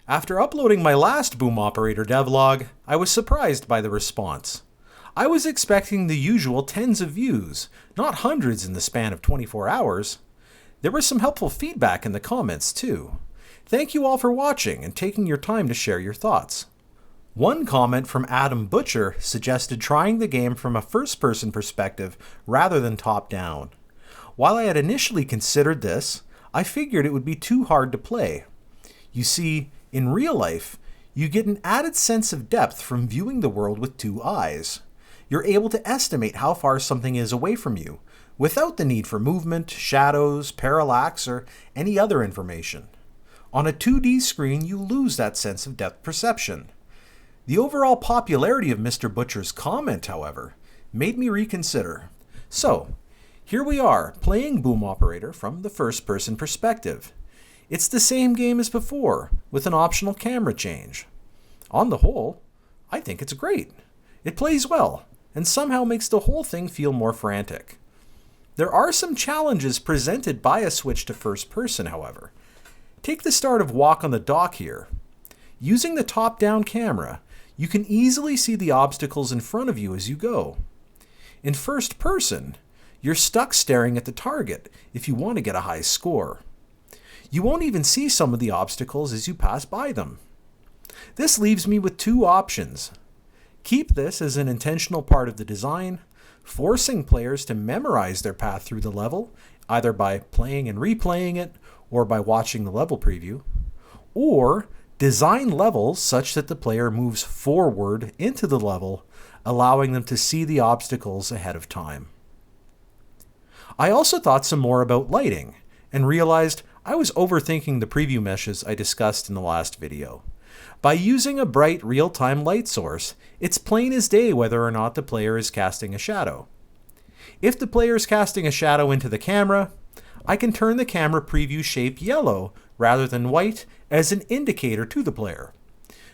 After uploading my last Boom Operator devlog, I was surprised by the response. I was expecting the usual tens of views, not hundreds in the span of 24 hours. There was some helpful feedback in the comments too. Thank you all for watching and taking your time to share your thoughts. One comment from Adam Butcher suggested trying the game from a first-person perspective rather than top-down. While I had initially considered this, I figured it would be too hard to play. You see, in real life, you get an added sense of depth from viewing the world with two eyes. You're able to estimate how far something is away from you, without the need for movement, shadows, parallax, or any other information. On a 2D screen, you lose that sense of depth perception. The overall popularity of Mr. Butcher's comment, however, made me reconsider. So, here we are, playing Boom Operator from the first-person perspective. It's the same game as before, with an optional camera change. On the whole, I think it's great. It plays well, and somehow makes the whole thing feel more frantic. There are some challenges presented by a switch to first-person, however. Take the start of Walk on the Dock here. Using the top-down camera, you can easily see the obstacles in front of you as you go. In first person, you're stuck staring at the target if you want to get a high score. You won't even see some of the obstacles as you pass by them. This leaves me with two options. Keep this as an intentional part of the design, forcing players to memorize their path through the level, either by playing and replaying it or by watching the level preview, or design levels such that the player moves forward into the level, allowing them to see the obstacles ahead of time. I also thought some more about lighting, and realized I was overthinking the preview meshes I discussed in the last video. By using a bright real-time light source, it's plain as day whether or not the player is casting a shadow. If the player is casting a shadow into the camera, I can turn the camera preview shape yellow rather than white as an indicator to the player.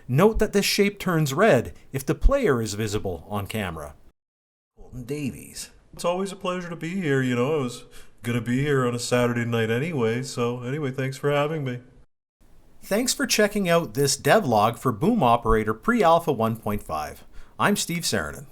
Note that this shape turns red if the player is visible on camera. Colton Davies. It's always a pleasure to be here. I was going to be here on a Saturday night anyway, thanks for having me. Thanks for checking out this devlog for Boom Operator Pre-Alpha 1.5. I'm Steve Saarinen.